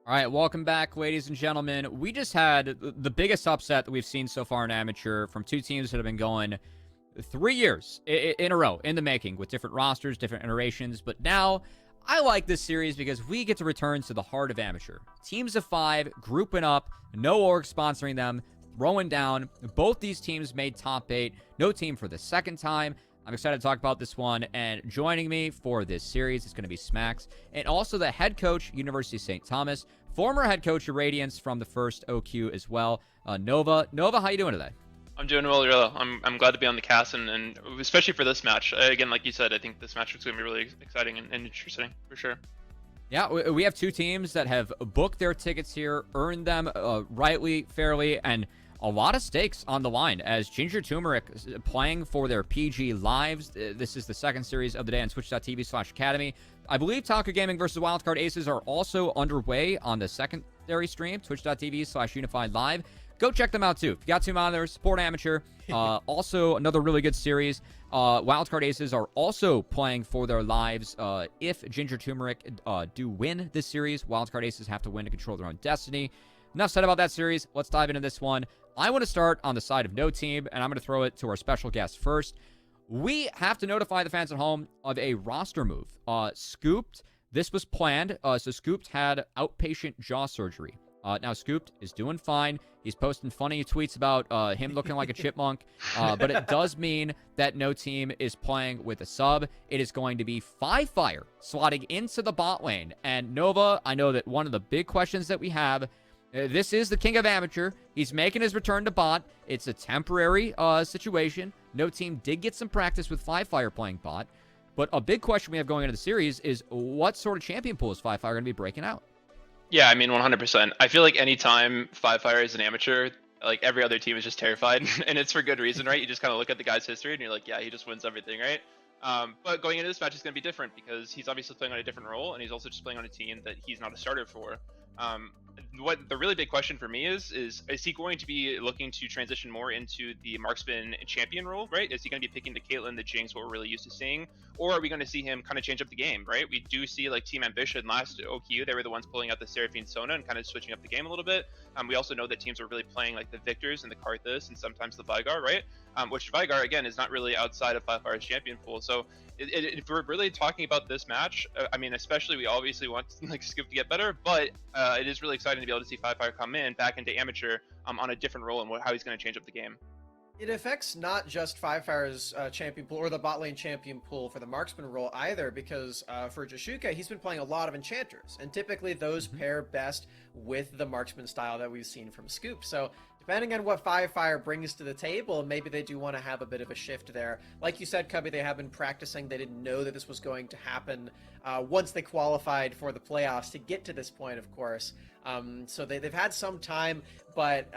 All right, welcome back, ladies and gentlemen. We just had the biggest upset that we've seen so far in amateur from two teams that have been going 3 years in a row in the making with different rosters, different iterations. But now I like this series because we get to return to the heart of amateur. Teams of five grouping up, no org sponsoring them, throwing down. Both these teams made top 8. No team for the second time. I'm excited to talk about this one, and joining me for this series is going to be Smacks, and also the head coach, University of St. Thomas, former head coach of Radiance from the first OQ as well, Nova. Nova, how you doing today? I'm doing well, Rilla. I'm glad to be on the cast, and especially for this match. Again, like you said, I think this match is going to be really exciting and interesting, for sure. Yeah, we have two teams that have booked their tickets here, earned them rightly, fairly, and a lot of stakes on the line as Ginger Turmeric playing for their PG lives. This is the second series of the day on twitch.tv/academy. I believe Taco Gaming versus Wildcard Aces are also underway on the secondary stream, twitch.tv/unified live. Go check them out too. If you got two monitors, support amateur. Also, another really good series. Wildcard Aces are also playing for their lives. If Ginger Turmeric do win this series, Wildcard Aces have to win to control their own destiny. Enough said about that series. Let's dive into this one. I want to start on the side of no team, and I'm going to throw it to our special guest first. We have to notify the fans at home of a roster move. Scooped, this was planned. So Scooped had outpatient jaw surgery. Now Scooped is doing fine. He's posting funny tweets about him looking like a chipmunk. But it does mean that no team is playing with a sub. It is going to be Qualifier slotting into the bot lane. And Nova, I know that one of the big questions that we have, this is the king of amateur. He's making his return to bot. It's a temporary situation. No team did get some practice with Qualifier playing bot. But a big question we have going into the series is what sort of champion pool is Qualifier going to be breaking out? Yeah, I mean, 100%. I feel like anytime Qualifier is an amateur, like every other team is just terrified, and it's for good reason, right? You just kind of look at the guy's history, and you're like, yeah, he just wins everything, right? But going into this match is going to be different because he's obviously playing on a different role, and he's also just playing on a team that he's not a starter for. What the really big question for me is he going to be looking to transition more into the marksman champion role, right? Is he going to be picking the Caitlyn, the Jinx, what we're really used to seeing? Or are we going to see him kind of change up the game, right? We do see like Team Ambition last OQ, they were the ones pulling out the Seraphine Sona and kind of switching up the game a little bit. We also know that teams are really playing like the Victors and the Karthus and sometimes the Vigar, right? Which Vigar, again, is not really outside of Qualifire's champion pool. So if we're really talking about this match, I mean, especially we obviously want like Scoop to get better, but it is really exciting to be able to see Qualifier come in back into amateur on a different role and how he's going to change up the game. It affects not just Qualifire's champion pool or the bot lane champion pool for the marksman role either, because for Jashuka, he's been playing a lot of enchanters, and typically those pair best with the marksman style that we've seen from Scoop. So depending on what Qualifier brings to the table, maybe they do want to have a bit of a shift there. Like you said, Cubby, they have been practicing. They didn't know that this was going to happen once they qualified for the playoffs to get to this point, of course. So they've had some time, but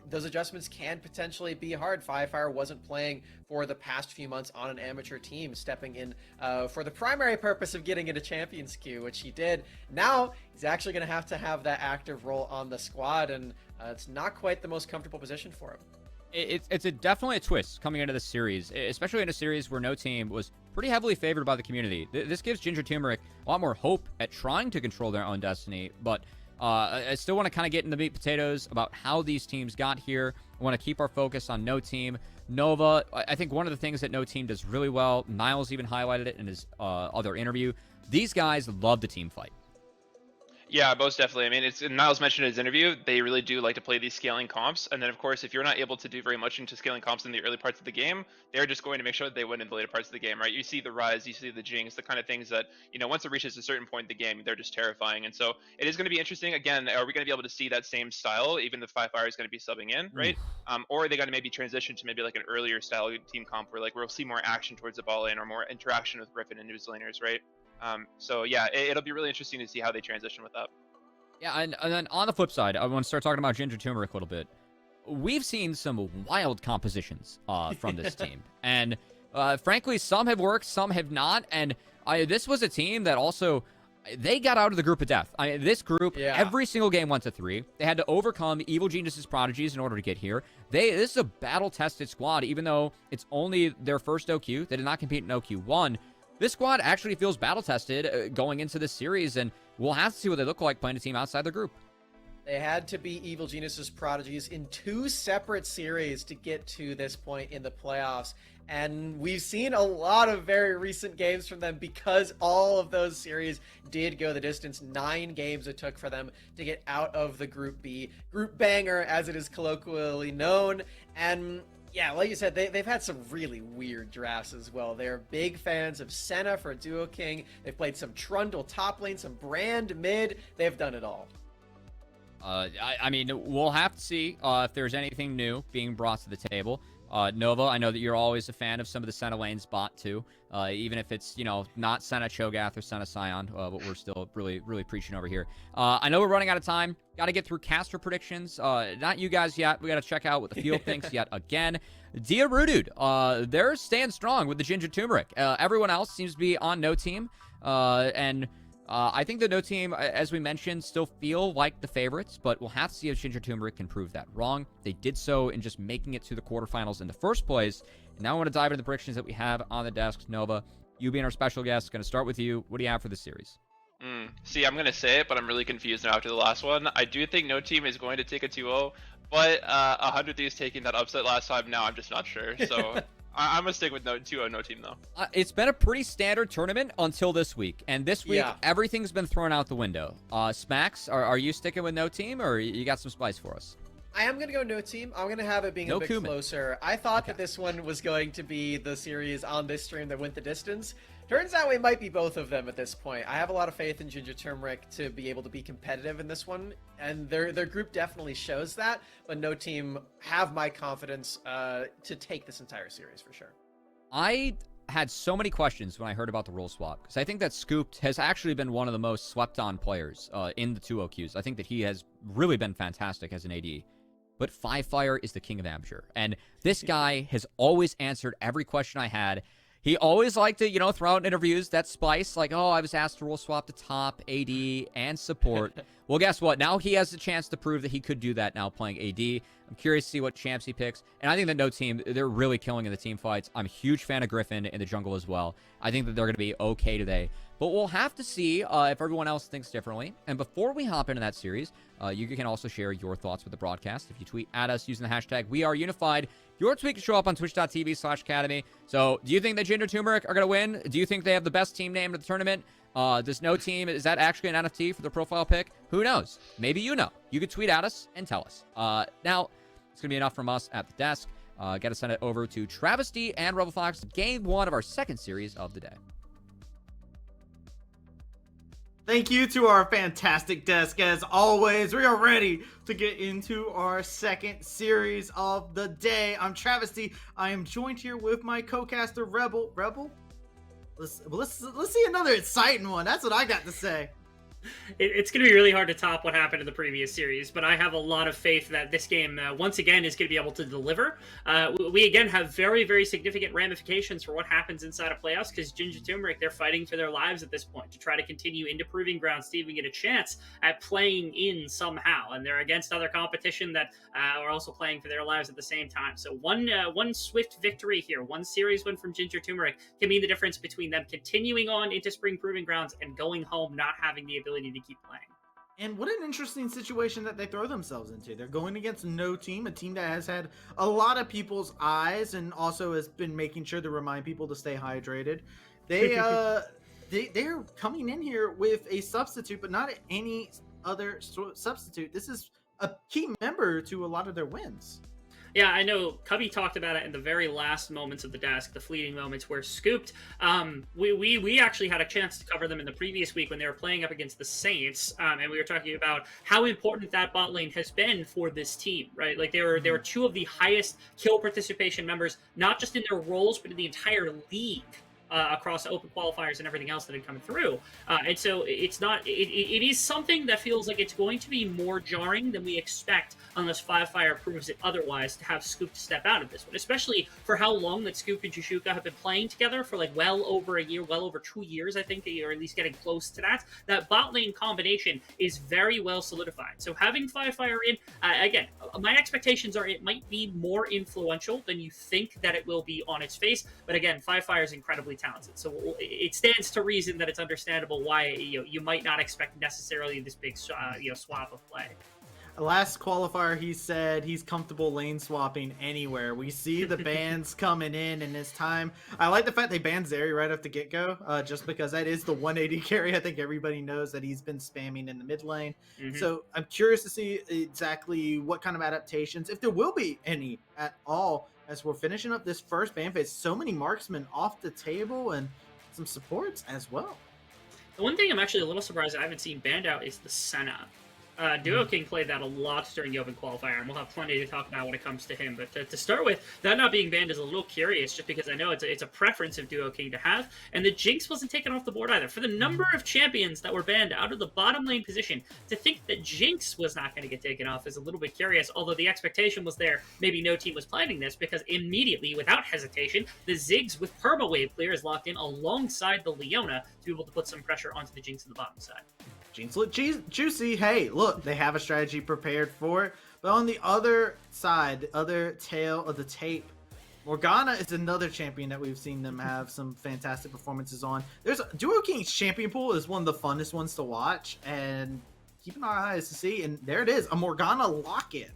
those adjustments can potentially be hard. Qualifier wasn't playing for the past few months on an amateur team, stepping in for the primary purpose of getting into Champions Queue, which he did. Now he's actually going to have that active role on the squad, and it's not quite the most comfortable position for him. It's definitely a twist coming into this series, especially in a series where no team was pretty heavily favored by the community. This gives Ginger Turmeric a lot more hope at trying to control their own destiny, but I still want to kind of get into the meat potatoes about how these teams got here. I want to keep our focus on no team. Nova, I think one of the things that no team does really well, Niles even highlighted it in his other interview, these guys love the team fight. Yeah, most definitely. I mean, it's Niles mentioned in his interview, they really do like to play these scaling comps. And then, of course, if you're not able to do very much into scaling comps in the early parts of the game, they're just going to make sure that they win in the later parts of the game, right? You see the Rise, you see the Jinx, the kind of things that, you know, once it reaches a certain point in the game, they're just terrifying. And so it is going to be interesting. Again, are we going to be able to see that same style, even if Qualifier is going to be subbing in, right? Or are they going to maybe transition to maybe like an earlier style team comp where like we'll see more action towards the ball lane or more interaction with Griffin and news laners, right? So yeah, it'll be really interesting to see how they transition with that. Yeah, and then on the flip side, I want to start talking about Ginger Turmeric a little bit. We've seen some wild compositions from this team. And frankly, some have worked, some have not. And this was a team that also, they got out of the group of death. This group, every single game went to 3. They had to overcome Evil Genius's prodigies in order to get here. This is a battle-tested squad, even though it's only their first OQ. They did not compete in OQ1. This squad actually feels battle-tested going into this series, and we'll have to see what they look like playing a team outside their group. They had to be Evil Genius's Prodigies in 2 separate series to get to this point in the playoffs. And we've seen a lot of very recent games from them because all of those series did go the distance. 9 games it took for them to get out of the Group B, Group Banger as it is colloquially known. And yeah, like you said, they've had some really weird drafts as well. They're big fans of Senna for Duo King. They've played some Trundle top lane, some Brand mid. They've done it all. I mean, we'll have to see if there's anything new being brought to the table. Nova, I know that you're always a fan of some of the Senna lanes bot too, even if it's, not Senna Cho'Gath or Senna Scion, but we're still really preaching over here. I know we're running out of time. Got to get through caster predictions. Not you guys yet. We got to check out what the field thinks yet again. Dia Rudud, they're staying strong with the Ginger Turmeric. Everyone else seems to be on no team, and I think the no team, as we mentioned, still feel like the favorites, but we'll have to see if Ginger Turmeric can prove that wrong. They did so in just making it to the quarterfinals in the first place. And now I want to dive into the predictions that we have on the desk. Nova, you being our special guest, going to start with you. What do you have for the series? See, I'm going to say it, but I'm really confused now after the last one. I do think no team is going to take a 2-0, but 100 Thieves taking that upset last time, now I'm just not sure. So I'm going to stick with 2-0 no team, though. It's been a pretty standard tournament until this week. And this week, everything's been thrown out the window. Smacks, are you sticking with no team, or you got some spice for us? I am going to go no team. I'm going to have it being a bit closer. I thought that this one was going to be the series on this stream that went the distance. Turns out we might be both of them at this point. I have a lot of faith in Ginger Turmeric to be able to be competitive in this one, and their group definitely shows that, but no team have my confidence to take this entire series for sure. I had so many questions when I heard about the rule swap, because I think that Scooped has actually been one of the most slept-on players in the 2-0 queues. I think that he has really been fantastic as an AD. But Qualifier is the king of amateur, and this guy has always answered every question I had. He always liked to, throw out in interviews that spice, like, oh, I was asked to role swap to top, AD, and support. Well, guess what? Now he has the chance to prove that he could do that now playing AD. I'm curious to see what champs he picks. And I think that no team, they're really killing in the team fights. I'm a huge fan of Griffin in the jungle as well. I think that they're going to be okay today. But we'll have to see if everyone else thinks differently. And before we hop into that series, you can also share your thoughts with the broadcast. If you tweet at us using the hashtag #WeAreUnified, your tweet can show up on twitch.tv/academy. So do you think that Ginger Turmeric are going to win? Do you think they have the best team name of the tournament? This no team, is that actually an NFT for the profile pick? Who knows? Maybe you know. You could tweet at us and tell us. Now, it's going to be enough from us at the desk. Got to send it over to Travesty and Rebel Fox, game 1 of our second series of the day. Thank you to our fantastic desk. As always, we are ready to get into our second series of the day. I'm Travesty. I am joined here with my co-caster, Rebel. Rebel? Let's see another exciting one. That's what I got to say. It's going to be really hard to top what happened in the previous series, but I have a lot of faith that this game, once again, is going to be able to deliver. We, again, have very, very significant ramifications for what happens inside of playoffs, because Ginger Turmeric, they're fighting for their lives at this point to try to continue into Proving Grounds to even get a chance at playing in somehow, and they're against other competition that are also playing for their lives at the same time. So one swift victory here, one series win from Ginger Turmeric can mean the difference between them continuing on into Spring Proving Grounds and going home not having the ability to keep playing. And what an interesting situation that they throw themselves into. They're going against no team, a team that has had a lot of people's eyes and also has been making sure to remind people to stay hydrated. They're coming in here with a substitute, but not any other substitute. This is a key member to a lot of their wins. Yeah, I know Cubby talked about it in the very last moments of the desk, the fleeting moments where Scooped, we actually had a chance to cover them in the previous week when they were playing up against the Saints, and we were talking about how important that bot lane has been for this team, right? Like they were two of the highest kill participation members, not just in their roles, but in the entire league. Across open qualifiers and everything else that had come through. And so it is something that feels like it's going to be more jarring than we expect unless Qualifier proves it otherwise to have Scoop step out of this one, especially for how long that Scoop and Jushuka have been playing together for like well over a year, well over 2 years, I think, or at least getting close to that. That bot lane combination is very well solidified. So having Qualifier in, again, my expectations are it might be more influential than you think that it will be on its face, but again, Qualifier is incredibly talented. So it stands to reason that it's understandable why you might not expect necessarily this big swap of play. Last qualifier, he said he's comfortable lane swapping anywhere. We see the bans coming in this time. I like the fact they banned Zeri right off the get-go, just because that is the 180 carry. I think everybody knows that he's been spamming in the mid lane. Mm-hmm. So I'm curious to see exactly what kind of adaptations, if there will be any at all, as we're finishing up this first ban phase. So many marksmen off the table and some supports as well. The one thing I'm actually a little surprised I haven't seen banned out is the Senna. Duo King played that a lot during the Open Qualifier, and we'll have plenty to talk about when it comes to him. But to start with, that not being banned is a little curious, just because I know it's a preference of Duo King to have, and the Jinx wasn't taken off the board either. For the number of champions that were banned out of the bottom lane position, to think that Jinx was not going to get taken off is a little bit curious, although the expectation was there. Maybe no team was planning this, because immediately, without hesitation, the Ziggs with Perma Wave Clear is locked in alongside the Leona to be able to put some pressure onto the Jinx on the bottom side. Jinx look juicy. Hey, look, they have a strategy prepared for it. But on the other side, the other tail of the tape, Morgana is another champion that we've seen them have some fantastic performances on. There's Duo King's champion pool is one of the funnest ones to watch, and keeping our eyes to see. And there it is, a Morgana lock-in.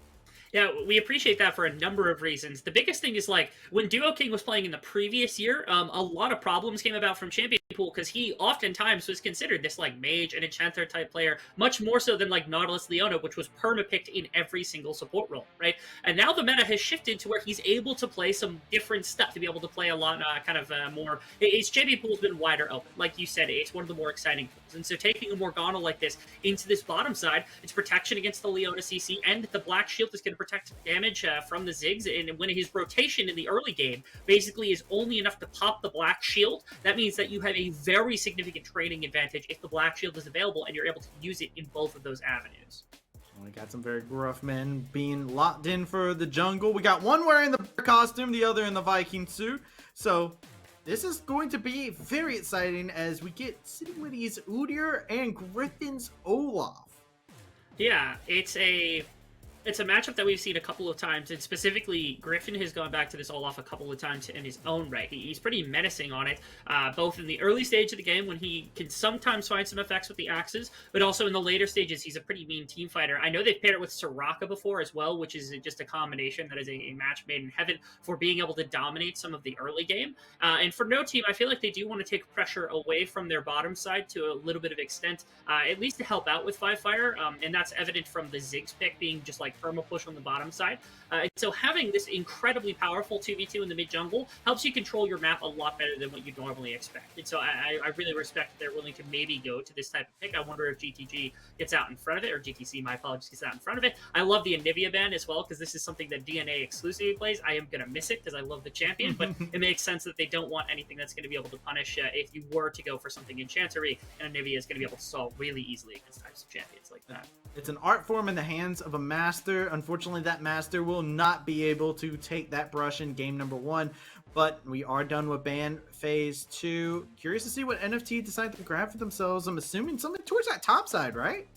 Yeah, we appreciate that for a number of reasons. The biggest thing is, like, when Duo King was playing in the previous year, a lot of problems came about from champion pool, because he oftentimes was considered this, like, mage and enchanter type player, much more so than, like, Nautilus Leona, which was perma-picked in every single support role, right? And now the meta has shifted to where he's able to play some different stuff, to be able to play a lot more... His champion pool has been wider open. Like you said, it's one of the more exciting pools. And so taking a Morgana like this into this bottom side, it's protection against the Leona CC, and the Black Shield is going to protect damage from the Ziggs, and when his rotation in the early game basically is only enough to pop the Black Shield, that means that you have a very significant trading advantage if the Black Shield is available and you're able to use it in both of those avenues. We got some very gruff men being locked in for the jungle. We got one wearing the costume, the other in the Viking suit. So this is going to be very exciting as we get Citywity's Udyr and Griffin's Olaf. Yeah, it's a matchup that we've seen a couple of times, and specifically Griffin has gone back to this Olaf a couple of times in his own right. He's pretty menacing on it, both in the early stage of the game when he can sometimes find some effects with the axes, but also in the later stages he's a pretty mean team fighter. I know they've paired it with Soraka before as well, which is just a combination that is a match made in heaven for being able to dominate some of the early game. And for no team, I feel like they do want to take pressure away from their bottom side to a little bit of extent, at least to help out with Qualifier, and that's evident from the Ziggs pick being just like perma push on the bottom side. And so having this incredibly powerful 2v2 in the mid jungle helps you control your map a lot better than what you'd normally expect. And so I really respect that they're willing to maybe go to this type of pick. I wonder if GTG gets out in front of it, or GTC, my apologies, gets out in front of it. I love the Anivia ban as well, because this is something that DNA exclusively plays. I am going to miss it because I love the champion, but it makes sense that they don't want anything that's going to be able to punish if you were to go for something Enchantery, and Anivia is going to be able to solve really easily against types of champions like that. It's an art form in the hands of a master. Unfortunately, that master will not be able to take that brush in game number 1, but we are done with ban phase 2. Curious to see what NFT decide to grab for themselves. I'm assuming something towards that top side, right?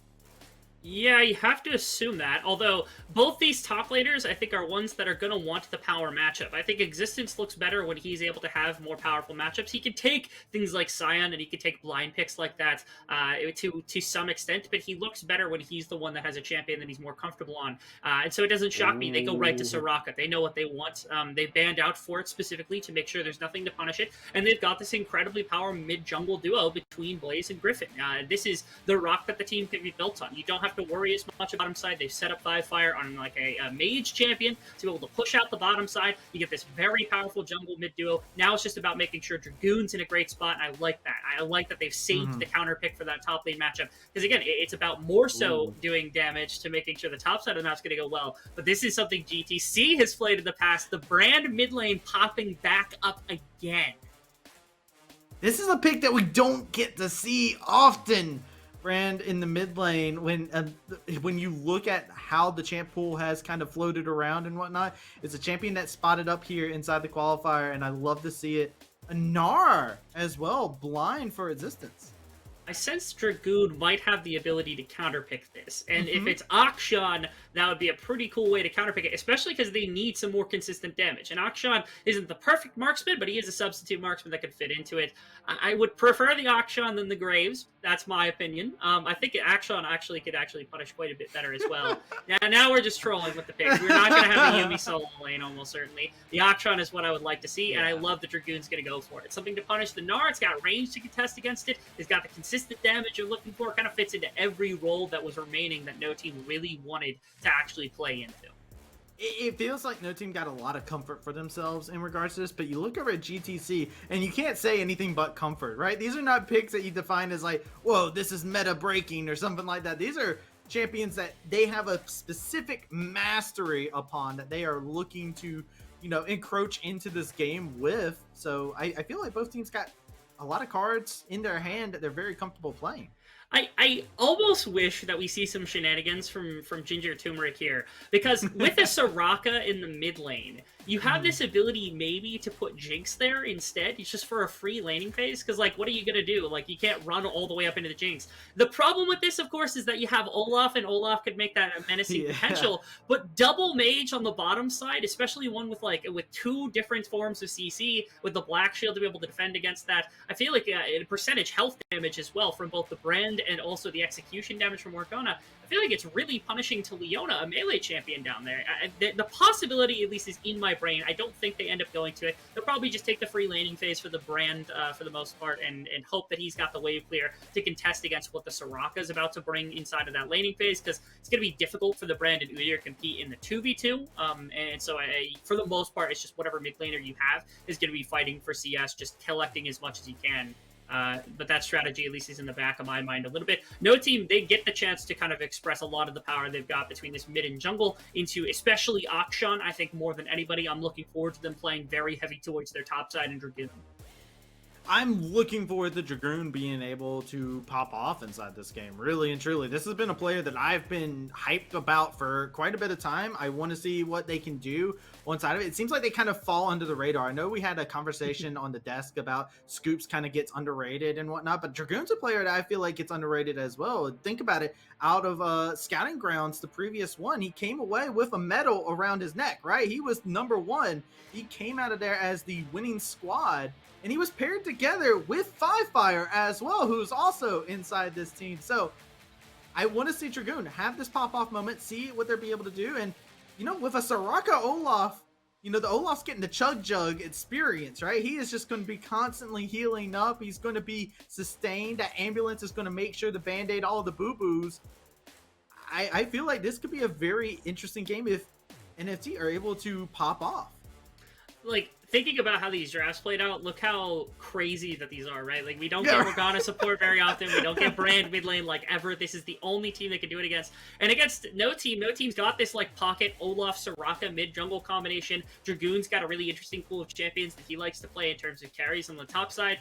Yeah, you have to assume that, although both these top laners, I think, are ones that are going to want the power matchup. I think Existence looks better when he's able to have more powerful matchups. He can take things like Scion, and he can take blind picks like that to some extent, but he looks better when he's the one that has a champion that he's more comfortable on. And so it doesn't shock me. They go right to Soraka. They know what they want. They banned out for it specifically to make sure there's nothing to punish it, and they've got this incredibly powerful mid-jungle duo between Blaze and Griffin. This is the rock that the team can be built on. You don't have to worry as much about bottom side. They've set up Qualifier on like a mage champion to be able to push out the bottom side. You get this very powerful jungle mid duo. Now it's just about making sure Dragoon's in a great spot, and I like that. I like that they've saved the counter pick for that top lane matchup, because again, it's about more so doing damage to making sure the top side of the map's going to go well. But this is something GTC has played in the past. The brand mid lane popping back up again. This is a pick that we don't get to see often, Brand, in the mid lane. When you look at how the champ pool has kind of floated around and whatnot, it's a champion that's spotted up here inside the qualifier, and I love to see it. A Gnar as well, blind for Existence. I sense Dragoon might have the ability to counterpick this. And if it's Akshan, that would be a pretty cool way to counterpick it, especially because they need some more consistent damage. And Akshan isn't the perfect marksman, but he is a substitute marksman that could fit into it. I would prefer the Akshan than the Graves. That's my opinion. I think Akshan could punish quite a bit better as well. Now we're just trolling with the picks. We're not going to have a Yumi solo lane, almost certainly. The Akshan is what I would like to see, and I love the Dragoon's going to go for it. Something to punish the Gnar. It's got range to contest against it. It's got the consistent damage you're looking for. It kind of fits into every role that was remaining that no team really wanted to actually play into. It feels like no team got a lot of comfort for themselves in regards to this, but you look over at GTC and you can't say anything but comfort, right? These are not picks that you define as like, whoa, this is meta breaking or something like that. These are champions that they have a specific mastery upon that they are looking to, encroach into this game with. So I feel like both teams got a lot of cards in their hand that they're very comfortable playing. I almost wish that we see some shenanigans from Ginger Turmeric here, because with a Soraka in the mid lane, you have this ability maybe to put Jinx there instead. It's just for a free laning phase, because what are you gonna do? You can't run all the way up into the Jinx. The problem with this, of course, is that you have Olaf, and Olaf could make that a menacing potential. But double mage on the bottom side, especially one with two different forms of CC, with the Black Shield to be able to defend against that, I feel like percentage health damage as well from both the Brand and also the execution damage from Morgana. I feel like it's really punishing to Leona, a melee champion down there. The possibility, at least, is in my brain. I don't think they end up going to it. They'll probably just take the free laning phase for the Brand for the most part, and hope that he's got the wave clear to contest against what the Soraka is about to bring inside of that laning phase, because it's going to be difficult for the Brand and Udyr to compete in the 2v2. And so for the most part, it's just whatever mid laner you have is going to be fighting for CS, just collecting as much as you can. But that strategy, at least, is in the back of my mind a little bit. No team, they get the chance to kind of express a lot of the power they've got between this mid and jungle into especially Akshan. I think more than anybody, I'm looking forward to them playing very heavy towards their top side and Dragoon. I'm looking forward to Dragoon being able to pop off inside this game, really and truly. This has been a player that I've been hyped about for quite a bit of time. I want to see what they can do one side of it. It seems like they kind of fall under the radar. I know we had a conversation on the desk about Scoops kind of gets underrated and whatnot, but Dragoon's a player that I feel like gets underrated as well. Think about it. Out of Scouting Grounds, the previous one, he came away with a medal around his neck, right? He was #1. He came out of there as the winning squad. And he was paired together with Qualifier as well, who's also inside this team. So I want to see Dragoon have this pop-off moment, see what they'll be able to do. And, with a Soraka Olaf, the Olaf's getting the chug experience, right? He is just going to be constantly healing up. He's going to be sustained. That ambulance is going to make sure to band-aid all the boo-boos. I feel like this could be a very interesting game if NFT are able to pop off. Thinking about how these drafts played out, look how crazy that these are, right? We don't get Morgana support very often. We don't get Brand mid lane ever. This is the only team that can do it against. And against no team's got this pocket Olaf Soraka mid jungle combination. Dragoon's got a really interesting pool of champions that he likes to play in terms of carries on the top side.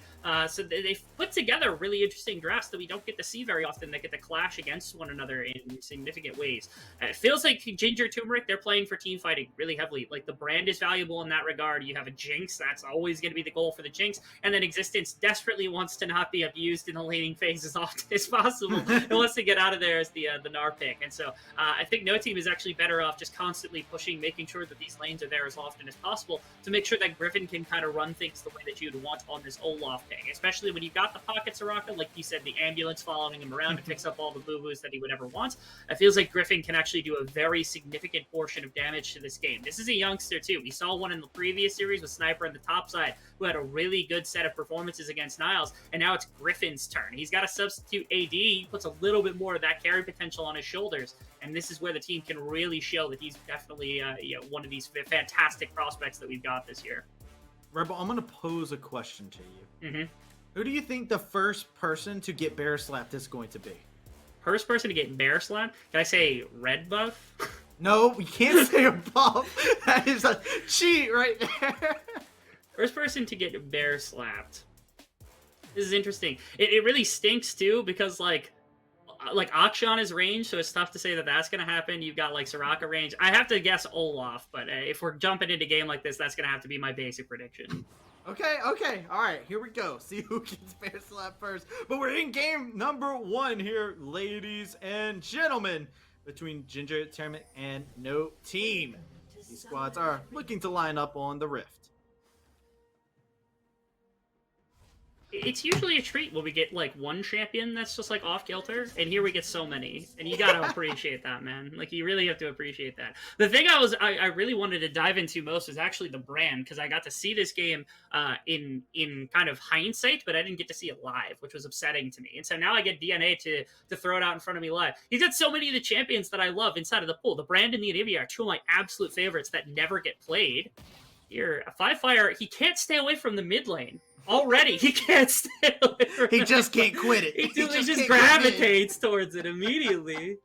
So they've put together really interesting drafts that we don't get to see very often, that get to clash against one another in significant ways. It feels like Ginger Turmeric, they're playing for team fighting really heavily. The Brand is valuable in that regard. You have a Jinx, that's always going to be the goal for the Jinx, and then Existence desperately wants to not be abused in the laning phase as often as possible. It wants to get out of there as the Gnar pick, and so I think no team is actually better off just constantly pushing, making sure that these lanes are there as often as possible to make sure that Griffin can kind of run things the way that you'd want on this Olaf pick, especially when you've got the pocket Soraka, like you said, the ambulance following him around to fix up all the boo-boos that he would ever want. It feels like Griffin can actually do a very significant portion of damage to this game. This is a youngster too. We saw one in the previous series with Sniper on the top side, who had a really good set of performances against Niles, and now it's Griffin's turn. He's got to substitute AD. He puts a little bit more of that carry potential on his shoulders, and this is where the team can really show that he's definitely one of these fantastic prospects that we've got this year. Rebel, I'm going to pose a question to you. Mm-hmm. Who do you think the first person to get bear slapped is going to be? First person to get bear slapped? Can I say red buff? No, we can't say a buff. That is a cheat right there. First person to get bear slapped. This is interesting. It really stinks too, because Akshan is range, so it's tough to say that that's going to happen. You've got Soraka range. I have to guess Olaf, but if we're jumping into a game like this, that's going to have to be my basic prediction. Okay. All right, here we go. See who gets bear slap first. But we're in game number 1 here, ladies and gentlemen, between Ginger, Turmeric, and No Team. These squads are looking to line up on the Rift. It's usually a treat when we get like one champion that's just like off kilter, and here we get so many, and you gotta appreciate that, man. Like you really have to appreciate that. The thing I really wanted to dive into most was actually the brand, because I got to see this game in kind of hindsight, but I didn't get to see it live, which was upsetting to me. And so now I get DNA to throw it out in front of me live. He's got so many of the champions that I love inside of the pool. The brand and the Anivia are two of my absolute favorites that never get played. Here, a 5-fire, he can't stay away from the mid lane. Already, he can't stay away from He just can't quit it. He just gravitates towards it immediately.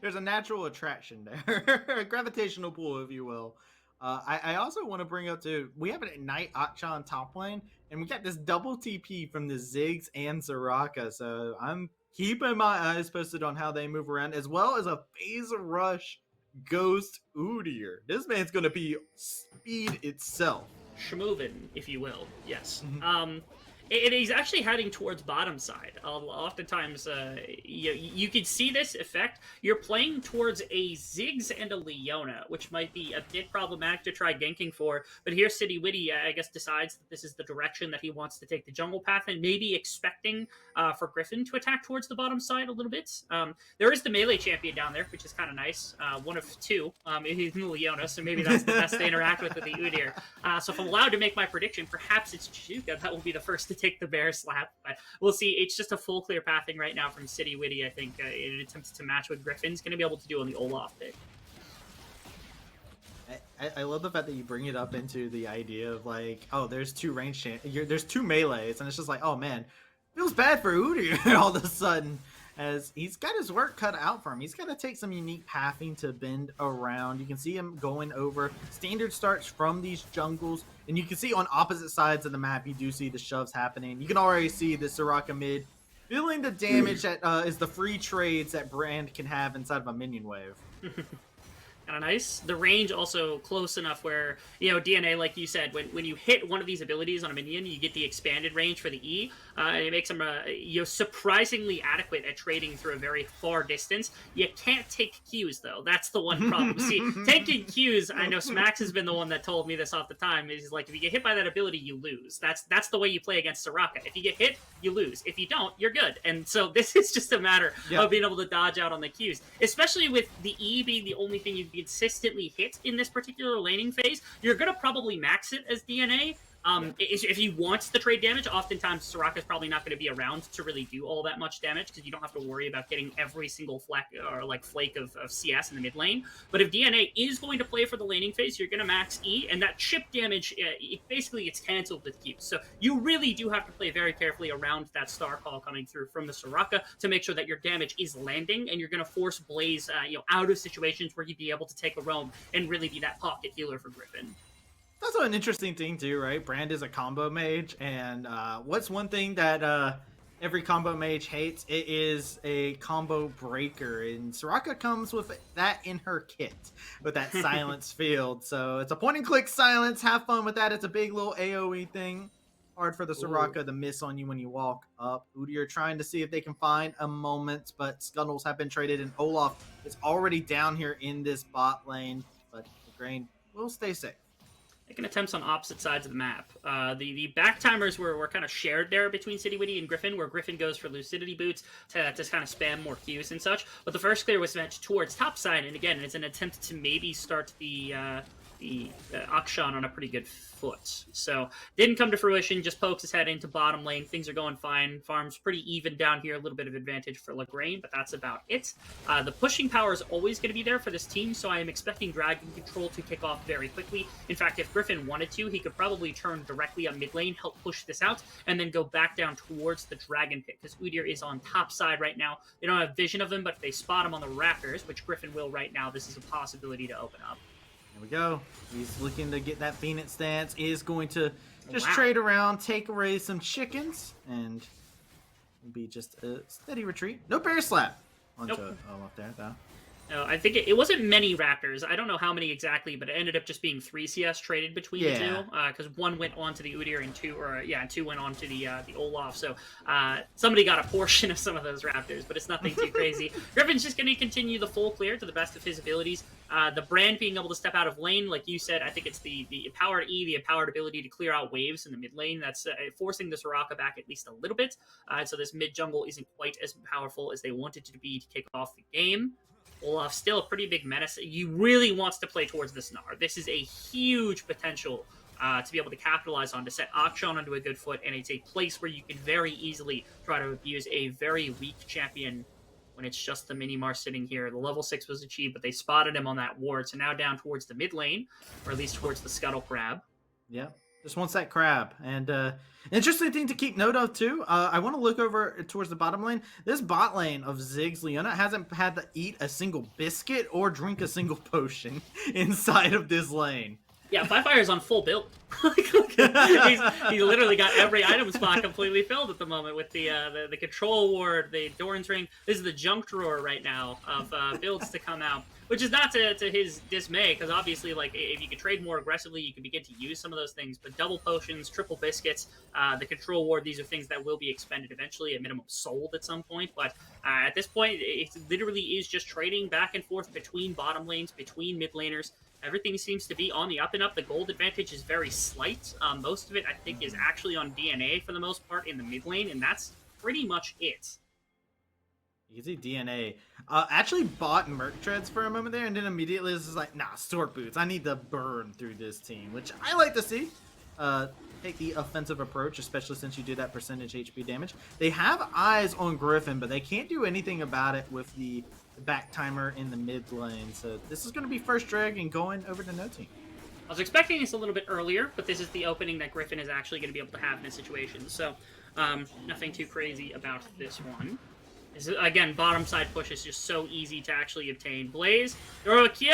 There's a natural attraction there. A gravitational pull, if you will. I also want to bring up, too, we have an Ignite Akchan top lane, and we got this double TP from the Ziggs and Soraka, so I'm keeping my eyes posted on how they move around, as well as a phase rush Ghost Udyr. This man's going to be speed itself. Schmoovin, if you will. Yes. He's actually heading towards bottom side. Oftentimes, you can see this effect. You're playing towards a Ziggs and a Leona, which might be a bit problematic to try ganking for. But here, City Witty, I guess, decides that this is the direction that he wants to take the jungle path, and maybe expecting for Griffin to attack towards the bottom side a little bit. There is the melee champion down there, which is kind of nice. One of two. He's in Leona, so maybe that's the best to interact with the Udyr. So if I'm allowed to make my prediction, perhaps it's Chizuka that will be the first to take the bear slap, but we'll see. It's just a full clear pathing right now from City Witty, I think, in an attempt to match what Griffin's going to be able to do on the Olaf pick. I love the fact that you bring it up into the idea of like, oh, there's two there's two melees, and it's just like, oh man, feels bad for Udyr all of a sudden, as he's got his work cut out for him. He's got to take some unique pathing to bend around. You can see him going over standard starts from these jungles, and you can see on opposite sides of the map, you do see the shoves happening. You can already see the Soraka mid feeling the damage that is the free trades that Brand can have inside of a minion wave. Kind of nice. The range also close enough where, DNA, like you said, when you hit one of these abilities on a minion, you get the expanded range for the E, and it makes them surprisingly adequate at trading through a very far distance. You can't take Qs, though. That's the one problem. See, taking Qs, I know Smax has been the one that told me this off the time, is like, if you get hit by that ability, you lose. That's the way you play against Soraka. If you get hit, you lose. If you don't, you're good. And so this is just a matter of being able to dodge out on the Qs, especially with the E being the only thing you consistently hit in this particular laning phase. You're going to probably max it as DNA. If you want the trade damage, oftentimes Soraka's probably not going to be around to really do all that much damage, because you don't have to worry about getting every single flake of CS in the mid lane. But if DNA is going to play for the laning phase, you're going to max E, and that chip damage, it basically gets cancelled with Q. So you really do have to play very carefully around that star call coming through from the Soraka to make sure that your damage is landing, and you're going to force Blaze out of situations where you'd be able to take a roam and really be that pocket healer for Griffin. That's also an interesting thing too, right? Brand is a combo mage, and what's one thing that every combo mage hates? It is a combo breaker, and Soraka comes with that in her kit, with that silence field. So it's a point and click silence. Have fun with that. It's a big little AoE thing. Hard for the Soraka to miss on you when you walk up. Udyr trying to see if they can find a moment, but Scuttles have been traded, and Olaf is already down here in this bot lane, but the Grain will stay safe. Making attempts on opposite sides of the map. The back timers were kind of shared there between City Witty and Griffin, where Griffin goes for Lucidity Boots to kind of spam more Qs and such. But the first clear was meant towards top side, and again, it's an attempt to maybe start the Akshan on a pretty good foot. So didn't come to fruition, just pokes his head into bottom lane. Things are going fine. Farm's pretty even down here, a little bit of advantage for Lagrange, but that's about it. The pushing power is always going to be there for this team, so I am expecting Dragon Control to kick off very quickly. In fact, if Griffin wanted to, he could probably turn directly on mid lane, help push this out, and then go back down towards the Dragon Pit, because Udyr is on top side right now. They don't have vision of him, but if they spot him on the Raptors, which Griffin will right now, this is a possibility to open up. There we go. He's looking to get that Phoenix stance. Is going to just trade around, take away some chickens, and it'll be just a steady retreat. No bear slap onto Olaf there, though. No, I think it wasn't many Raptors. I don't know how many exactly, but it ended up just being 3 CS traded between the two. Because one went on to the Udyr and two went on to the Olaf. So somebody got a portion of some of those Raptors, but it's nothing too crazy. Griffin's just going to continue the full clear to the best of his abilities. The brand being able to step out of lane, like you said, I think it's the empowered E, the empowered ability to clear out waves in the mid lane. That's forcing the Soraka back at least a little bit. So this mid jungle isn't quite as powerful as they wanted to be to kick off the game. Olaf still a pretty big menace. You really wants to play towards this Gnar. This is a huge potential to be able to capitalize on, to set Akshan onto a good foot, and it's a place where you can very easily try to abuse a very weak champion when it's just the Minimar sitting here. The level 6 was achieved, but they spotted him on that ward, so now down towards the mid lane, or at least towards the Scuttle Crab. Yeah, just wants that crab. And interesting thing to keep note of too, I want to look over towards the bottom lane. This bot lane of Ziggs Leona hasn't had to eat a single biscuit or drink a single potion inside of this lane. Yeah, Firefire's on full build. He literally got every item spot completely filled at the moment with the control ward, the Doran's ring. This is the junk drawer right now of builds to come out, which is not to his dismay, because obviously, like, if you could trade more aggressively, you can begin to use some of those things. But double potions, triple biscuits, the control ward, these are things that will be expended eventually, at minimum sold at some point. But at this point, it literally is just trading back and forth between bottom lanes, between mid laners. Everything seems to be on the up and up. The gold advantage is very slight. Most of it, I think, is actually on DNA for the most part in the mid lane, and that's pretty much it. You can see DNA. Actually bought Merc Treads for a moment there, and then immediately this is like, nah, Stork Boots. I need to burn through this team, which I like to see. Take the offensive approach, especially since you do that percentage HP damage. They have eyes on Griffin, but they can't do anything about it with the back timer in the mid lane. So this is going to be first drag and going over to no team. I was expecting this a little bit earlier, but this is the opening that Griffin is actually going to be able to have in this situation. So nothing too crazy about this one. This is, again, bottom side push is just so easy to actually obtain. Blaze, throw a Q!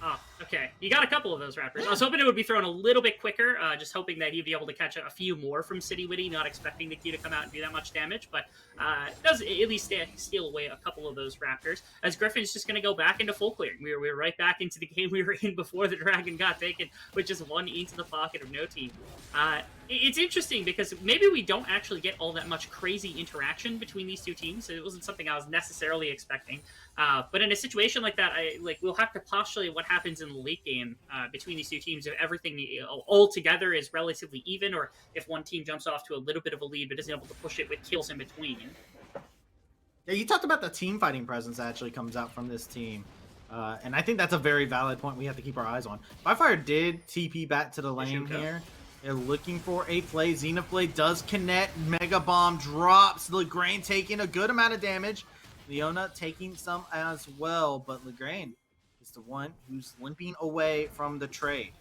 Oh, okay. You got a couple of those Raptors. I was hoping it would be thrown a little bit quicker, just hoping that he'd be able to catch a few more from City Witty, not expecting the Q to come out and do that much damage, but it does at least steal away a couple of those Raptors, as Griffin's just going to go back into full clearing. We're right back into the game we were in before the Dragon got taken, with just one into the pocket of no team. It's interesting because maybe we don't actually get all that much crazy interaction between these two teams. It wasn't something I was necessarily expecting. But in a situation like that, we'll have to postulate what happens in the late game between these two teams, if everything all together is relatively even, or if one team jumps off to a little bit of a lead but isn't able to push it with kills in between. Yeah, you talked about the team fighting presence that actually comes out from this team. And I think that's a very valid point we have to keep our eyes on. Qualifier did TP back to the lane here. They're looking for a play. Xenoblade does connect. Mega Bomb drops. Legrain taking a good amount of damage. Leona taking some as well, but Legrain is the one who's limping away from the trade.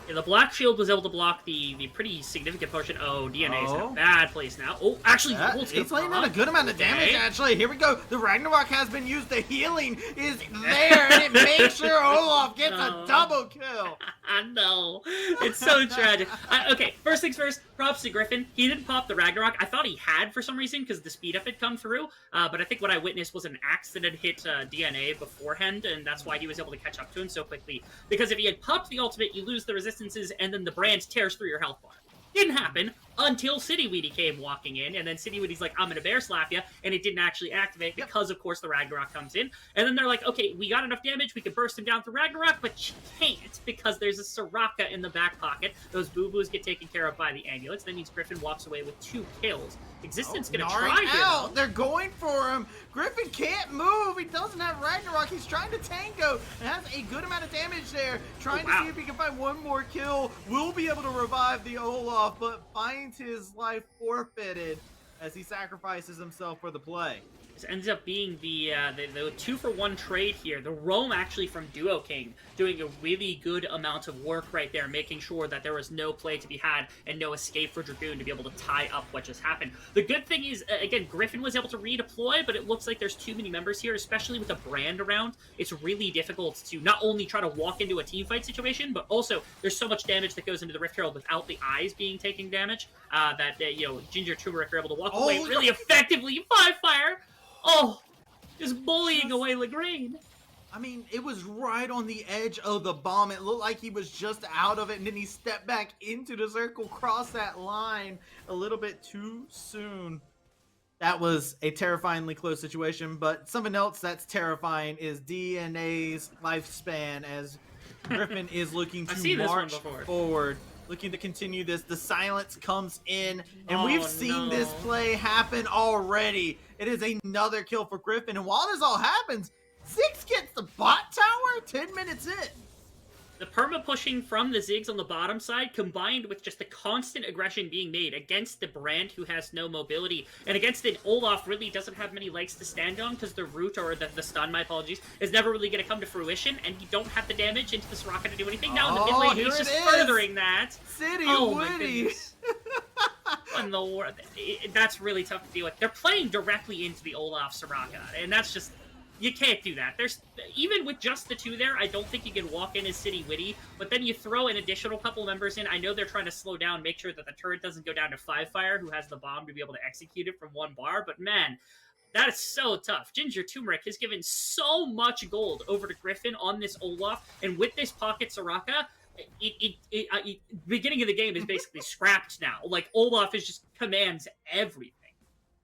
Yeah, the Black Shield was able to block the pretty significant potion. Oh, DNA's in a bad place now. Oh, actually, it's laying out a good amount of damage, actually. Here we go. The Ragnarok has been used. The healing is there, and it makes sure Olaf gets a double kill. I know. It's so tragic. Okay, first things first, props to Griffin. He didn't pop the Ragnarok. I thought he had for some reason because the speed up had come through, but I think what I witnessed was an axe that had hit DNA beforehand, and that's why he was able to catch up to him so quickly. Because if he had popped the ultimate, you lose the resistances, and then the brand tears through your health bar. Didn't happen until City Weedy came walking in, and then City Weedy's like, I'm gonna bear slap you, and it didn't actually activate because, of course, the Ragnarok comes in. And then they're like, okay, we got enough damage, we can burst him down through Ragnarok, but you can't because there's a Soraka in the back pocket. Those boo-boos get taken care of by the amulets. That means Griffin walks away with 2 kills. Existence gonna try out. here. They're going for him. Griffin can't move. He doesn't have Ragnarok. He's trying to tango and has a good amount of damage there. Trying to see if he can find one more kill. Will be able to revive the Olaf, but finds his life forfeited as he sacrifices himself for the play. This ends up being the 2-for-1 trade here. The roam actually from Duo King doing a really good amount of work right there, making sure that there was no play to be had and no escape for Dragoon to be able to tie up what just happened. The good thing is, again, Griffin was able to redeploy, but it looks like there's too many members here, especially with a brand around. It's really difficult to not only try to walk into a team fight situation, but also there's so much damage that goes into the Rift Herald without the eyes being taken damage that Ginger Turmeric are able to walk away really effectively. Qualifier! Oh, just bullying away Legrain. I mean, it was right on the edge of the bomb. It looked like he was just out of it, and then he stepped back into the circle, crossed that line a little bit too soon. That was a terrifyingly close situation, but something else that's terrifying is DNA's lifespan, as Griffin is looking I've to seen this one march before. forward, looking to continue this. The silence comes in, and we've seen this play happen already. It is another kill for Griffin, and while this all happens, Ziggs gets the bot tower 10 minutes in. The perma pushing from the Ziggs on the bottom side, combined with just the constant aggression being made against the Brand, who has no mobility, and against an Olaf really doesn't have many legs to stand on, because the root, or the stun, my apologies, is never really going to come to fruition, and you don't have the damage into this rocket to do anything. Now in the mid lane, he's just furthering that. City Oh my Woody. goodness. In the world, that's really tough to deal with. They're playing directly into the Olaf Soraka, and that's just... You can't do that. There's even with just the two there, I don't think you can walk in as City Witty, but then you throw an additional couple members in. I know they're trying to slow down, make sure that the turret doesn't go down to 5Fire, who has the bomb to be able to execute it from one bar, but man, that is so tough. Ginger Turmeric has given so much gold over to Griffin on this Olaf, and with this pocket Soraka, beginning of the game is basically scrapped now. Like, Olaf is just commands everything.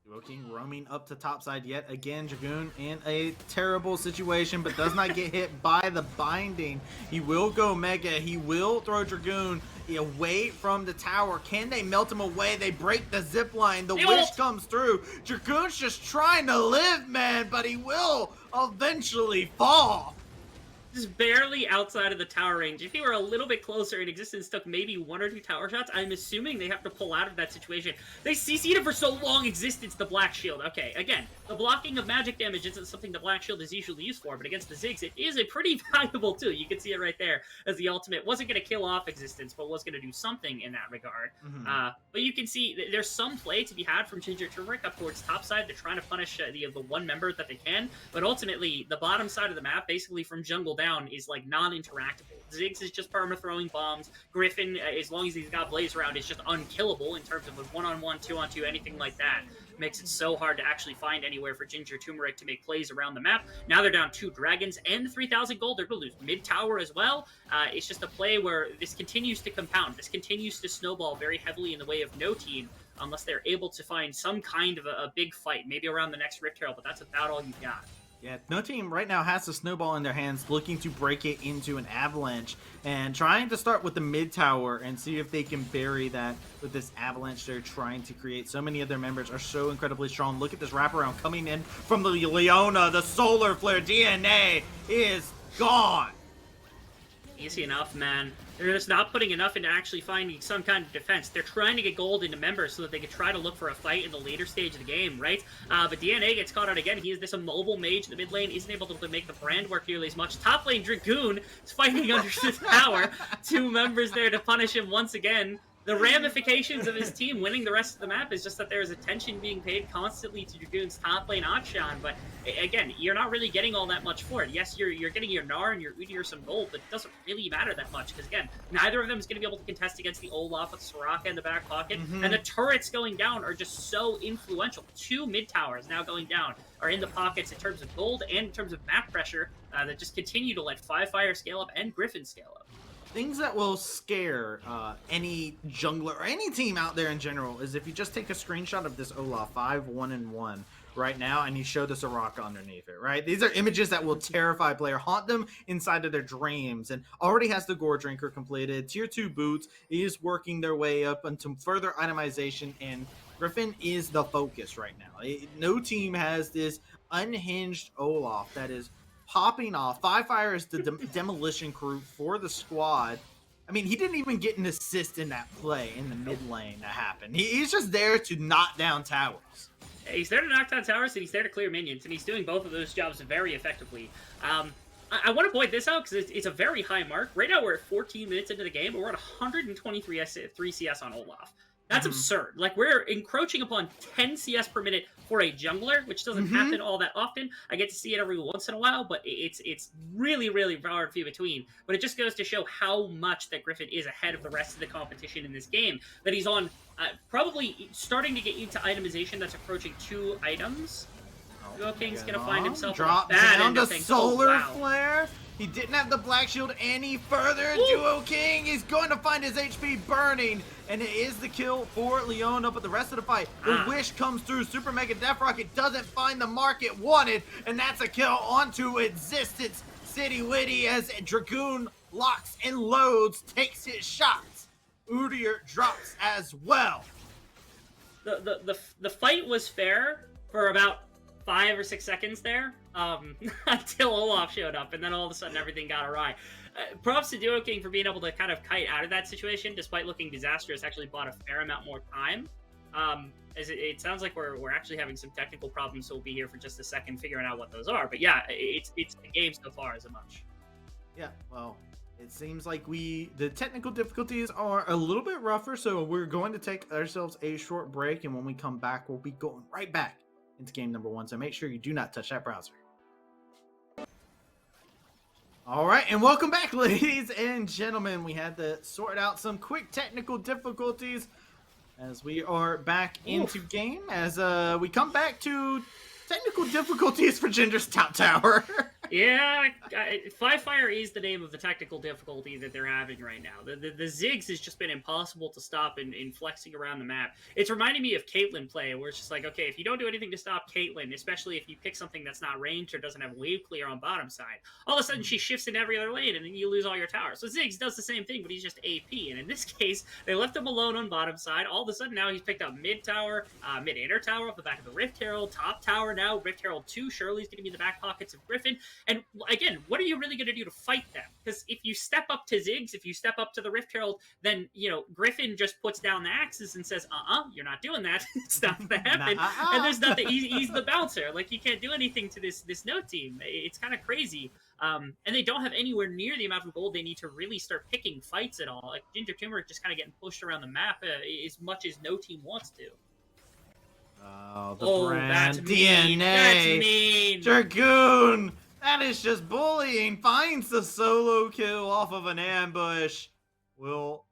Duo King roaming up to topside yet again. Dragoon in a terrible situation, but does not get hit by the binding. He will go Mega. He will throw Dragoon away from the tower. Can they melt him away? They break the zip line. The wish comes through. Dragoon's just trying to live, man, but he will eventually fall. Just barely outside of the tower range. If he were a little bit closer and Existence took maybe 1 or 2 tower shots, I'm assuming they have to pull out of that situation. They CC'd him for so long, Existence, the Black Shield. Okay, again, the blocking of magic damage isn't something the Black Shield is usually used for, but against the Ziggs, it is a pretty valuable tool. You can see it right there as the ultimate. Wasn't going to kill off Existence, but was going to do something in that regard. But you can see there's some play to be had from Ginger Turmeric up towards topside. They're trying to punish the one member that they can, but ultimately, the bottom side of the map, basically from jungle down, is like non-interactable. Ziggs is just perma throwing bombs. Griffin, as long as he's got Blaze around, is just unkillable in terms of a 1-on-1, 2-on-2, anything like that. Makes it so hard to actually find anywhere for Ginger Turmeric to make plays around the map. Now they're down 2 dragons and 3,000 gold. They're going to lose mid tower as well. It's just a play where this continues to compound. This continues to snowball very heavily in the way of no team, unless they're able to find some kind of a big fight, maybe around the next Rift Herald, but that's about all you've got. Yeah, no team right now has the snowball in their hands, looking to break it into an avalanche and trying to start with the mid tower and see if they can bury that with this avalanche they're trying to create. So many of their members are so incredibly strong. Look at this wraparound coming in from the Leona, the solar flare. DNA is gone. Easy enough, man. They're just not putting enough into actually finding some kind of defense. They're trying to get gold into members so that they can try to look for a fight in the later stage of the game, right? But DNA gets caught out again. He is this immobile mage in the mid lane, isn't able to make the brand work nearly as much. Top lane, Dragoon is fighting under the tower. 2 members there to punish him once again. The ramifications of his team winning the rest of the map is just that there is attention being paid constantly to Dragoon's top lane Akshan, but again, you're not really getting all that much for it. Yes, you're getting your Gnar and your Udi or some gold, but it doesn't really matter that much, because again, neither of them is going to be able to contest against the Olaf with Soraka in the back pocket, and the turrets going down are just so influential. 2 mid towers now going down are in the pockets in terms of gold and in terms of map pressure that just continue to let 5Fire scale up and Griffin scale up. Things that will scare any jungler or any team out there in general is if you just take a screenshot of this Olaf 5-1-1 right now and you show the Soraka underneath it, right? These are images that will terrify a player, haunt them inside of their dreams, and already has the Gore Drinker completed. Tier 2 boots is working their way up into further itemization, and Griffin is the focus right now. No team has this unhinged Olaf that is popping off. 5Fire is the demolition crew for the squad. I mean, he didn't even get an assist in that play in the mid lane that happened. He's just there to knock down towers. He's there to knock down towers, and he's there to clear minions, and he's doing both of those jobs very effectively. I want to point this out because it's a very high mark. Right now, we're at 14 minutes into the game, but we're at 123 3 CS on Olaf. That's absurd. Like, we're encroaching upon 10 CS per minute for a jungler, which doesn't happen all that often. I get to see it every once in a while, but it's really, really far and few between. But it just goes to show how much that Griffin is ahead of the rest of the competition in this game. That he's on probably starting to get into itemization that's approaching 2 items. Duo King's Get gonna find on. himself Drop a bad down end the of things. solar Oh, wow. flare. He didn't have the black shield any further. Ooh. Duo King is going to find his HP burning, and it is the kill for Leona. But the rest of the fight, the wish comes through. Super Mega Death Rocket doesn't find the mark it wanted, and that's a kill onto Existence City Witty as Dragoon locks and loads, takes his shots. Udyr drops as well. The fight was fair for about 5 or 6 seconds there, until Olaf showed up, and then all of a sudden everything got awry. Props to Duo King for being able to kind of kite out of that situation, despite looking disastrous. Actually bought a fair amount more time. As it sounds like we're actually having some technical problems, so we'll be here for just a second figuring out what those are. But yeah, it's the game so far as much. Yeah, well, it seems like the technical difficulties are a little bit rougher, so we're going to take ourselves a short break, and when we come back, we'll be going right back into game number 1, so make sure you do not touch that browser. All right, and welcome back, ladies and gentlemen. We had to sort out some quick technical difficulties as we are back into game, as we come back to technical difficulties for Ginger's top tower. Yeah, Qualifier is the name of the technical difficulty that they're having right now. The Ziggs has just been impossible to stop in flexing around the map. It's reminding me of Caitlyn play, where it's just like, okay, if you don't do anything to stop Caitlyn, especially if you pick something that's not ranged or doesn't have wave clear on bottom side, all of a sudden she shifts in every other lane and then you lose all your towers. So Ziggs does the same thing, but he's just AP. And in this case, they left him alone on bottom side. All of a sudden now he's picked up mid tower, mid inner tower off the back of the Rift Herald, top tower now, Rift Herald 2. Shirley's going to be in the back pockets of Griffin. And again, what are you really going to do to fight them? Because if you step up to Ziggs, if you step up to the Rift Herald, then, you know, Griffin just puts down the axes and says, you're not doing that. It's not going to happen. And there's nothing. He's the bouncer. Like, you can't do anything to this no team. It's kind of crazy. And they don't have anywhere near the amount of gold they need to really start picking fights at all. Like, Ginger Turmeric just kind of getting pushed around the map as much as no team wants to. Oh, brand that's DNA. mean. That's mean. Dragoon! That is just bullying. Finds the solo kill off of an ambush. Will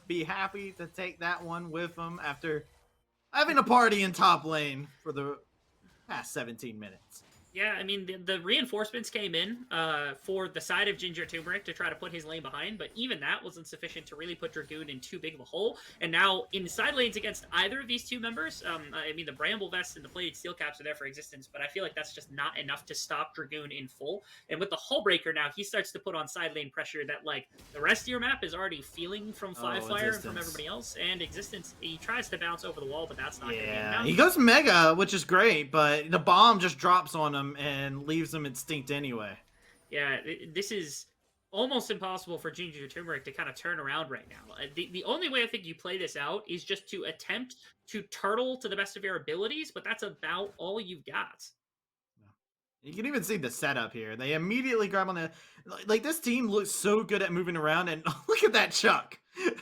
be happy to take that one with him after having a party in top lane for the past 17 minutes. Yeah, I mean, the reinforcements came in for the side of Ginger Turmeric to try to put his lane behind, but even that wasn't sufficient to really put Dragoon in too big of a hole. And now, in side lanes against either of these two members, I mean, the Bramble Vest and the Plated Steel Caps are there for existence, but I feel like that's just not enough to stop Dragoon in full. And with the Hull Breaker now, he starts to put on side lane pressure that, like, the rest of your map is already feeling from Qualifier and from everybody else. And Existence, he tries to bounce over the wall, but that's not going to be enough. He goes Mega, which is great, but the bomb just drops on him and leaves him instinct anyway. Yeah, this is almost impossible for Ginger Turmeric to kind of turn around right now. The only way I think you play this out is just to attempt to turtle to the best of your abilities, but that's about all you've got. You can even see the setup here. They immediately grab on the... Like, this team looks so good at moving around, and look at that Chuck.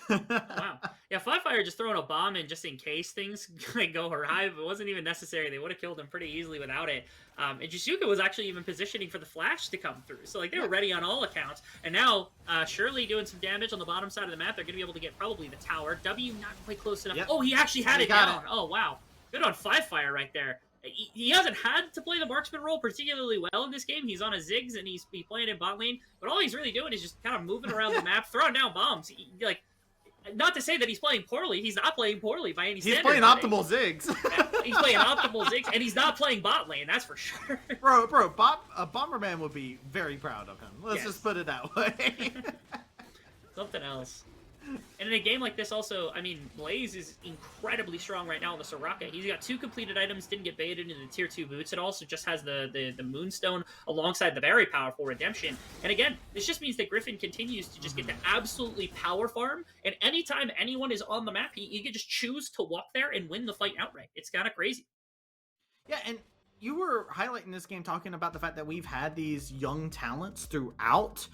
Wow. Yeah, Qualifier just throwing a bomb in just in case things go awry. If it wasn't even necessary, they would have killed him pretty easily without it. And Jisuka was actually even positioning for the flash to come through. So, like, they were ready on all accounts. And now, Shirley doing some damage on the bottom side of the map. They're going to be able to get probably the tower. W not quite close enough. Yep. Oh, he actually had it down. Oh, wow. Good on Qualifier right there. He hasn't had to play the marksman role particularly well in this game. He's on a Ziggs and he's playing in bot lane, but all he's really doing is just kind of moving around the map, throwing down bombs. Like, not to say that he's playing poorly. He's not playing poorly by any standard. He's playing optimal Ziggs. He's playing optimal Ziggs, and he's not playing bot lane. That's for sure. Bro, Bomberman would be very proud of him. Let's just put it that way. Something else. And in a game like this also, I mean, Blaze is incredibly strong right now on the Soraka. He's got 2 completed items, didn't get baited into the tier 2 boots. It also just has the Moonstone alongside the very powerful Redemption. And again, this just means that Griffin continues to just get to absolutely power farm. And anytime anyone is on the map, he can just choose to walk there and win the fight outright. It's kind of crazy. Yeah, and you were highlighting this game talking about the fact that we've had these young talents throughout.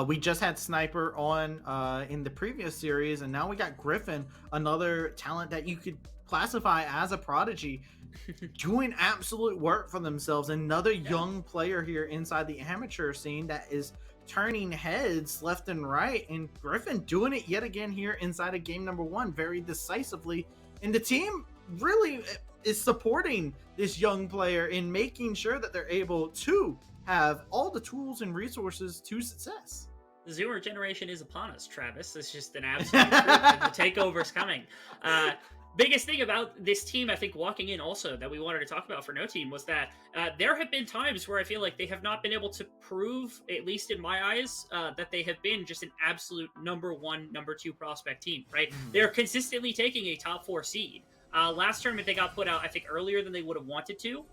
We just had Sniper on in the previous series, and now we got Griffin, another talent that you could classify as a prodigy, doing absolute work for themselves. Another young player here inside the amateur scene that is turning heads left and right, and Griffin doing it yet again here inside of game number 1 very decisively. And the team really is supporting this young player in making sure that they're able to have all the tools and resources to success. The Zoomer generation is upon us, Travis. It's just an absolute truth, and the takeover's coming. Biggest thing about this team, I think, walking in also that we wanted to talk about for No Team was that there have been times where I feel like they have not been able to prove, at least in my eyes, that they have been just an absolute number 1, number 2 prospect team, right? They're consistently taking a top 4 seed. Last tournament they got put out, I think, earlier than they would have wanted to,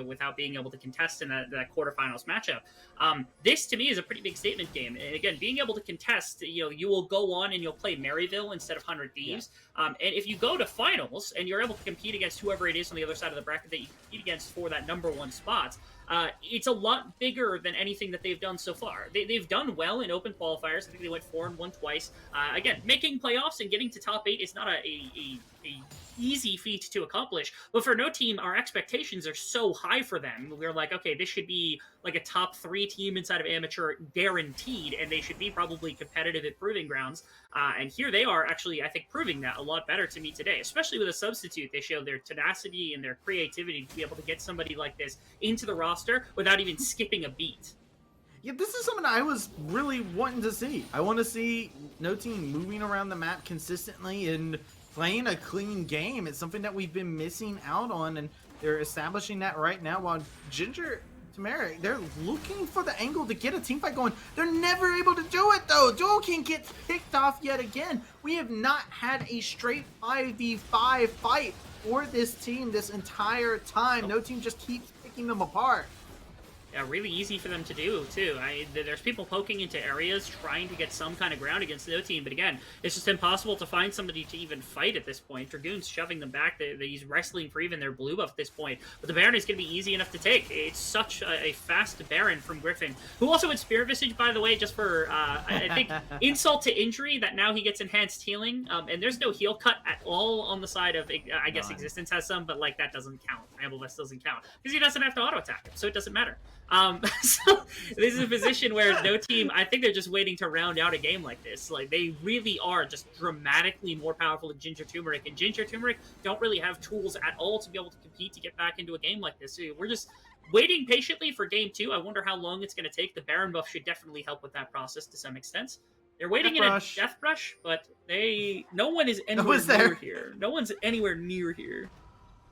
without being able to contest in that quarterfinals matchup. This to me is a pretty big statement game, and again, being able to contest, you will go on and you'll play Maryville instead of 100 Thieves, and if you go to finals and you're able to compete against whoever it is on the other side of the bracket that you compete against for that number 1 spot, it's a lot bigger than anything that they've done so far. They've done well in open qualifiers. I think they went 4-1 twice. Again, making playoffs and getting to top 8 is not a easy feat to accomplish, but for No Team, our expectations are so high for them. We're like, okay, this should be like a top 3 team inside of amateur guaranteed, and they should be probably competitive at proving grounds. And here they are actually, I think, proving that a lot better to me today, especially with a substitute. They showed their tenacity and their creativity to be able to get somebody like this into the roster without even skipping a beat. Yeah, this is something I was really wanting to see. I want to see No Team moving around the map consistently and playing a clean game. It's something that we've been missing out on, and they're establishing that right now, while Ginger, Turmeric, they're looking for the angle to get a team fight going. They're never able to do it, though. Duokin gets picked off yet again. We have not had a straight 5v5 fight for this team this entire time. No Team just keeps picking them apart. Yeah, really easy for them to do, too. There's people poking into areas, trying to get some kind of ground against No Team, but again, it's just impossible to find somebody to even fight at this point. Dragoon's shoving them back. He's wrestling for even their blue buff at this point, but the Baron is going to be easy enough to take. It's such a fast Baron from Griffin, who also had Spirit Visage, by the way, just for, I think, insult to injury, that now he gets enhanced healing, and there's no heal cut at all on the side of, I guess Existence has some, but, like, that doesn't count. Amblevest doesn't count, because he doesn't have to auto-attack him, so it doesn't matter. So this is a position where No Team, I think they're just waiting to round out a game like this. Like, they really are just dramatically more powerful than Ginger Turmeric, and Ginger Turmeric don't really have tools at all to be able to compete to get back into a game like this. So we're just waiting patiently for game 2. I wonder how long it's going to take. The Baron buff should definitely help with that process to some extent. They're waiting in a death brush, but no one is anywhere near here. No one's anywhere near here.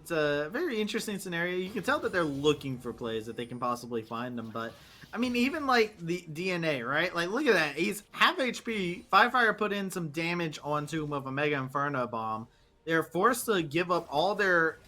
It's a very interesting scenario. You can tell that they're looking for plays that they can possibly find them, but I mean, even like the DNA, right? Like, look at that. He's half HP. Qualifier put in some damage onto him with a Mega Inferno bomb. They're forced to give up all their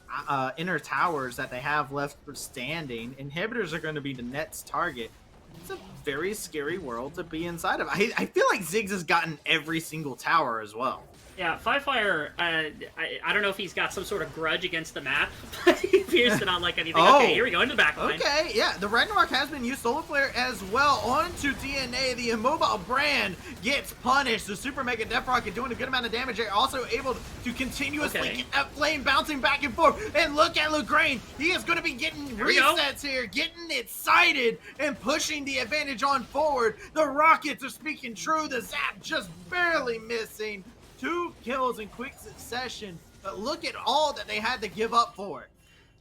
inner towers that they have left standing. Inhibitors are going to be the next target. It's a very scary world to be inside of. I feel like Ziggs has gotten every single tower as well. Yeah, Qualifier, I don't know if he's got some sort of grudge against the map, but he appears to not like anything. Oh, okay, here we go, into the back line. Okay, yeah, the Ragnarok has been used. Solar Flare as well onto DNA. The immobile brand gets punished. The Super Mega Death Rocket doing a good amount of damage. They're also able to continuously get that flame bouncing back and forth. And look at Lagrange. He is going to be getting resets here, getting excited and pushing the advantage on forward. The Rockets are speaking true. The Zap just barely missing. 2 kills in quick succession, but look at all that they had to give up for it.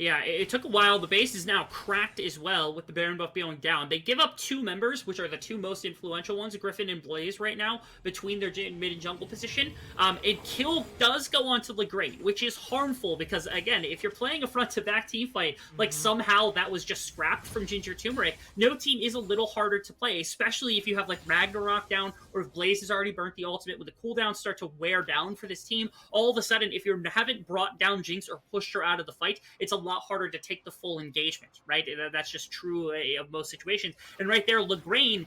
Yeah, it took a while. The base is now cracked as well with the Baron buff going down. They give up 2 members, which are the 2 most influential ones, Griffin and Blaze right now, between their mid and jungle position. And kill does go on to Lagrange, which is harmful because, again, if you're playing a front-to-back team fight, like somehow that was just scrapped from Ginger Turmeric, No Team is a little harder to play, especially if you have like Ragnarok down or if Blaze has already burnt the ultimate. When the cooldowns start to wear down for this team, all of a sudden, if you haven't brought down Jinx or pushed her out of the fight, it's a lot harder to take the full engagement, right? That's just true of most situations. And right there, Lagrange,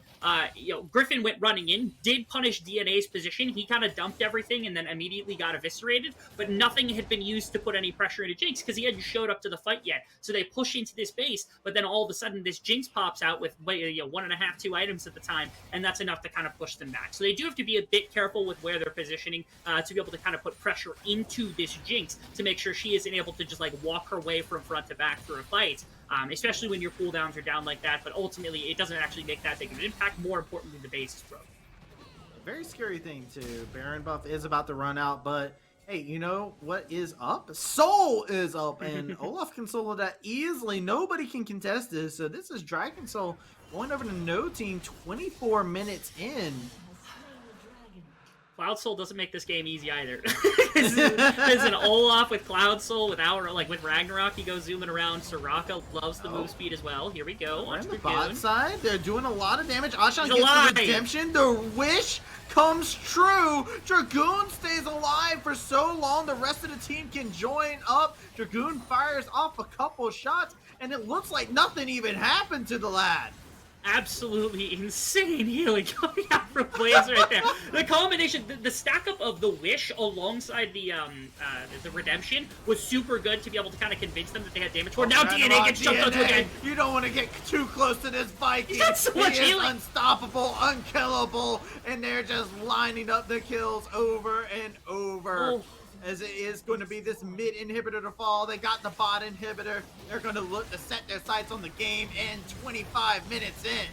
Griffin went running in, did punish DNA's position. He kind of dumped everything and then immediately got eviscerated, but nothing had been used to put any pressure into Jinx because he hadn't showed up to the fight yet. So they push into this base, but then all of a sudden this Jinx pops out with 1.5, 2 items at the time, and that's enough to kind of push them back. So they do have to be a bit careful with where they're positioning to be able to kind of put pressure into this Jinx to make sure she isn't able to just like walk her way from front to back through a fight, especially when your cooldowns are down like that. But ultimately, it doesn't actually make that big of an impact. More importantly, the base is broken. A very scary thing too. Baron buff is about to run out, but Hey, you know what is up? Soul is up, and Olaf can solo that easily. Nobody can contest this. So this is Dragon Soul going over to No Team 24 minutes in. Cloud Soul doesn't make this game easy either. This is an Olaf with Cloud Soul, with Ragnarok, he goes zooming around. Soraka loves the move speed as well. Here we go. On Watch the Dragoon. bot side, they're doing a lot of damage. Ashan He's gets alive. the redemption. The wish comes true. Dragoon stays alive for so long. The rest of the team can join up. Dragoon fires off a couple shots, and it looks like nothing even happened to the lad. Absolutely insane healing coming out from Blaze right there. The combination, the stack up of the Wish alongside the Redemption was super good to be able to kind of convince them that they had damage for. Now DNA gets jumped onto again. You don't want to get too close to this Viking. He's got so much He is healing. unstoppable, unkillable, and they're just lining up the kills over and over. Oh. As it is going to be this mid inhibitor to fall. They got the bot inhibitor. They're going to look to set their sights on the game in 25 minutes in.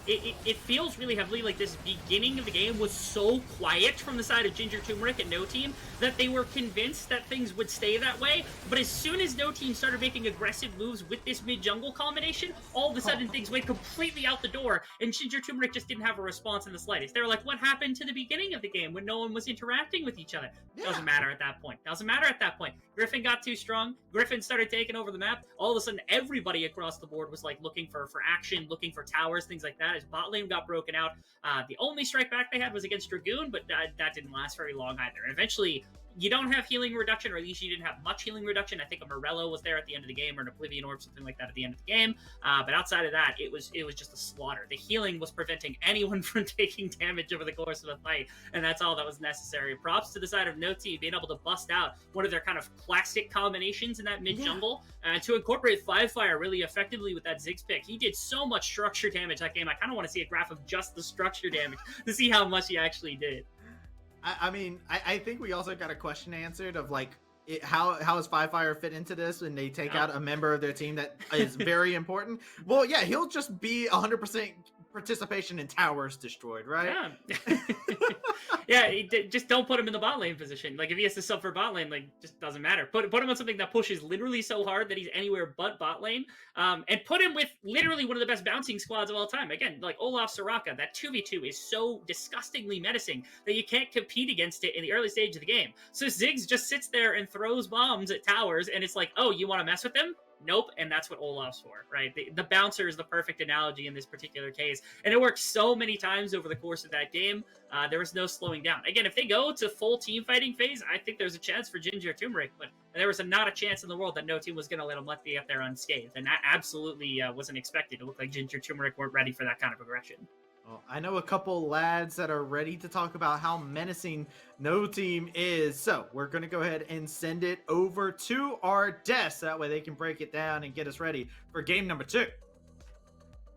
It feels really heavily like this beginning of the game was so quiet from the side of Ginger Turmeric and No Team that they were convinced that things would stay that way. But as soon as No Team started making aggressive moves with this mid-jungle combination, all of a sudden things went completely out the door, and Ginger Turmeric just didn't have a response in the slightest. They were like, what happened to the beginning of the game when no one was interacting with each other? Doesn't matter at that point. Doesn't matter at that point. Griffin got too strong. Griffin started taking over the map. All of a sudden, everybody across the board was like looking for action, looking for towers, things like that. As bot lane got broken out, the only strike back they had was against Dragoon, but that didn't last very long either. And eventually, you don't have healing reduction, or at least you didn't have much healing reduction. I think a Morello was there at the end of the game, or an Oblivion Orb, something like that at the end of the game. But outside of that, it was just a slaughter. The healing was preventing anyone from taking damage over the course of the fight, and that's all that was necessary. Props to the side of No Team being able to bust out one of their kind of classic combinations in that mid-jungle, and to incorporate Qualifier really effectively with that Ziggs pick. He did so much structure damage that game. I kind of want to see a graph of just the structure damage to see how much he actually did. I mean, I think we also got a question answered of like, how does Qualifier fit into this when they take out a member of their team that is very important? Well, yeah, he'll just be 100% participation in towers destroyed, right? Yeah. Yeah, just don't put him in the bot lane position. Like, if he has to sub for bot lane, like, just doesn't matter. Put him on something that pushes literally so hard that he's anywhere but bot lane. And put him with literally one of the best bouncing squads of all time. Again, like Olaf Soraka, that 2v2 is so disgustingly menacing that you can't compete against it in the early stage of the game. So Ziggs just sits there and throws bombs at towers, and it's like, oh, you want to mess with him? Nope, and that's what Olaf's for, right? The bouncer is the perfect analogy in this particular case, and it worked so many times over the course of that game. There was no slowing down. Again, if they go to full team fighting phase, I think there's a chance for Ginger Turmeric, but there was not a chance in the world that No Team was going to let them get there unscathed, and that absolutely wasn't expected. It looked like Ginger Turmeric weren't ready for that kind of aggression. Well, I know a couple lads that are ready to talk about how menacing No Team is. So we're going to go ahead and send it over to our desk. That way they can break it down and get us ready for game number 2.